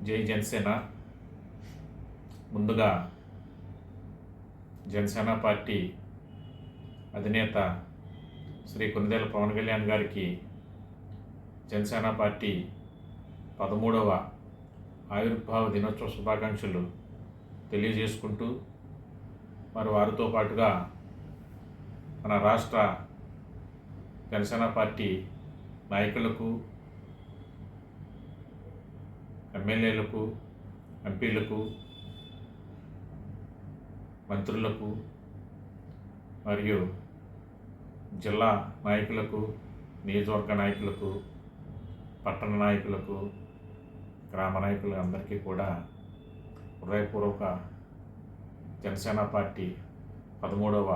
జై జనసేన. ముందుగా జనసేన పార్టీ అధినేత శ్రీ కొనిదెల పవన్ కళ్యాణ్ గారికి జనసేన పార్టీ 13వ ఆవిర్భావ దినోత్సవ శుభాకాంక్షలు తెలియజేసుకుంటూ, మరి వారితో పాటుగా మన రాష్ట్ర జనసేన పార్టీ నాయకులకు, ఎమ్మెల్యేలకు, ఎంపీలకు, మంత్రులకు మరియు జిల్లా నాయకులకు, నియోజకవర్గ నాయకులకు, పట్టణ నాయకులకు, గ్రామ నాయకులు అందరికీ కూడా హృదయపూర్వక జనసేన పార్టీ 13వ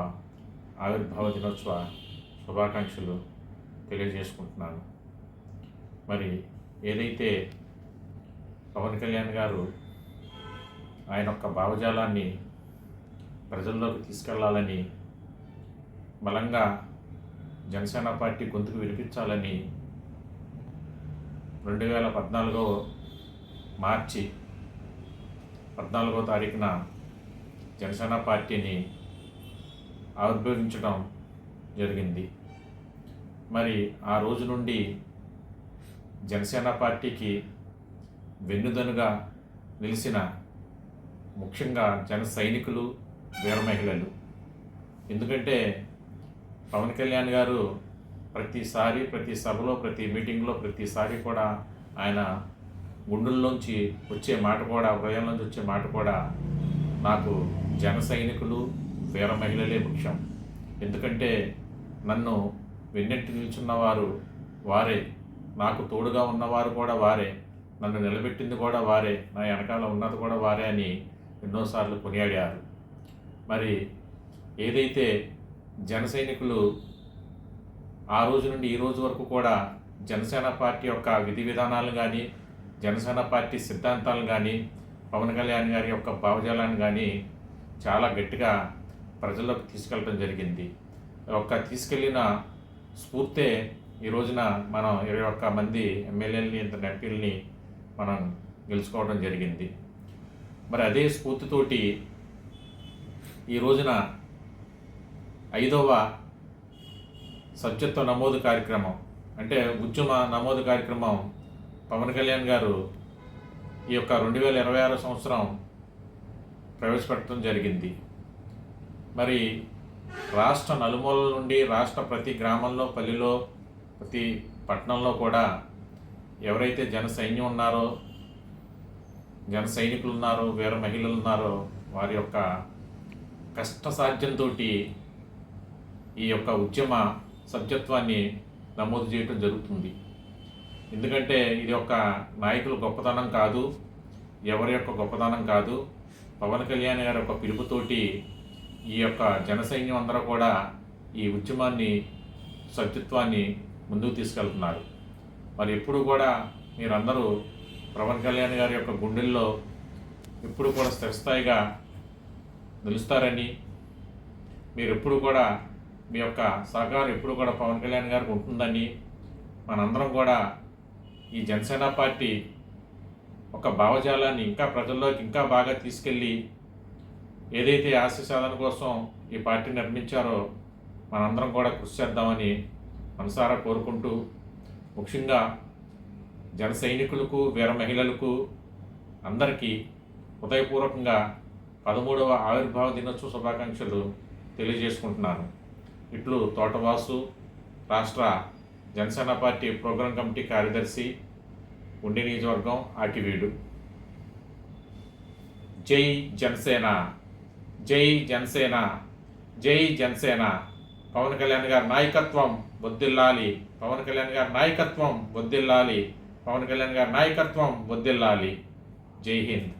ఆవిర్భావ దినోత్సవ శుభాకాంక్షలు తెలియజేసుకుంటున్నాను. మరి ఏదైతే పవన్ కళ్యాణ్ గారు ఆయన యొక్క భావజాలాన్ని ప్రజల్లోకి తీసుకెళ్లాలని, బలంగా జనసేన పార్టీ గొంతుకు వినిపించాలని 2014 మార్చి 14వ తారీఖున జనసేన పార్టీని ఆవిర్భవించడం జరిగింది. మరి ఆ రోజు నుండి జనసేన పార్టీకి వెన్నుదనుగా నిలిచిన ముఖ్యంగా జన సైనికులు, వీర మహిళలు. ఎందుకంటే పవన్ కళ్యాణ్ గారు ప్రతిసారి, ప్రతి సభలో, ప్రతి మీటింగ్లో, ప్రతిసారి కూడా ఆయన గుండెల్లోంచి వచ్చే మాట కూడా, హృదయంలోంచి వచ్చే మాట కూడా, నాకు జన సైనికులు, వీర మహిళలే ముఖ్యం. ఎందుకంటే నన్ను వెన్నెట్టి నిల్చున్నవారు వారే, నాకు తోడుగా ఉన్నవారు కూడా వారే, నన్ను నిలబెట్టింది కూడా వారే, నా వెనకాల ఉన్నది కూడా వారే అని ఎన్నోసార్లు కొనియాడారు. మరి ఏదైతే జన సైనికులు ఆ రోజు నుండి ఈ రోజు వరకు కూడా జనసేన పార్టీ యొక్క విధి విధానాలు కానీ, జనసేన పార్టీ సిద్ధాంతాలను కానీ, పవన్ కళ్యాణ్ గారి యొక్క భావజాలాన్ని కానీ చాలా గట్టిగా ప్రజల్లోకి తీసుకెళ్ళడం జరిగింది. తీసుకెళ్ళిన స్ఫూర్తే ఈ రోజున మనం 21 మంది ఎమ్మెల్యేలని, ఇంత ఎంపీలని మనం గెలుచుకోవడం జరిగింది. మరి అదే స్ఫూర్తితోటి ఈ రోజున 5వ సభ్యత్వ నమోదు కార్యక్రమం, అంటే ఉద్యమ నమోదు కార్యక్రమం పవన్ కళ్యాణ్ గారు ఈ యొక్క 2026 సంవత్సరం ప్రవేశపెట్టడం జరిగింది. మరి రాష్ట్ర నలుమూలల నుండి, రాష్ట్ర ప్రతి గ్రామంలో, పల్లెలో, ప్రతి పట్టణంలో కూడా ఎవరైతే జన సైన్యం ఉన్నారో, జన సైనికులు ఉన్నారో, వీర మహిళలు ఉన్నారో, వారి యొక్క కష్టసాధ్యంతో ఈ యొక్క ఉద్యమ సభ్యత్వాన్ని నమోదు చేయడం జరుగుతుంది. ఎందుకంటే ఇది ఒక నాయకుల గొప్పతనం కాదు, ఎవరి యొక్క గొప్పతనం కాదు. పవన్ కళ్యాణ్ గారి యొక్క పిలుపుతోటి ఈ యొక్క జన సైన్యం అందరూ కూడా ఈ ఉద్యమాన్ని, సభ్యత్వాన్ని ముందుకు తీసుకెళ్తున్నారు. మరి ఎప్పుడు కూడా మీరందరూ పవన్ కళ్యాణ్ గారి యొక్క గుండెల్లో ఎప్పుడు కూడా స్థిరస్థాయిగా నిలుస్తారని, మీరు ఎప్పుడు కూడా మీ యొక్క సహకారం ఎప్పుడు కూడా పవన్ కళ్యాణ్ గారికి ఉంటుందని, మనందరం కూడా ఈ జనసేన పార్టీ ఒక భావజాలాన్ని ఇంకా ప్రజల్లోకి ఇంకా బాగా తీసుకెళ్ళి, ఏదైతే ఆశయ సాధన కోసం ఈ పార్టీ నిర్మించారో మనందరం కూడా కృషి చేద్దామని మనసారా కోరుకుంటూ, ముఖ్యంగా జన సైనికులకు, వీర మహిళలకు అందరికీ హృదయపూర్వకంగా 13వ ఆవిర్భావ దినోత్సవ శుభాకాంక్షలు తెలియజేసుకుంటున్నాను. ఇట్లు తోటవాసు, రాష్ట్ర జనసేన పార్టీ ప్రోగ్రాం కమిటీ కార్యదర్శి, ఉండి నియోజకవర్గం, ఆకివీడు. జై జనసేన, జై జనసేన, జై జనసేన. పవన్ కళ్యాణ్ గారి నాయకత్వం వర్ధిల్లాలి, పవన్ కళ్యాణ్ గారి నాయకత్వం వర్ధిల్లాలి, పవన్ కళ్యాణ్ గారి నాయకత్వం వర్ధిల్లాలి. జై హింద్.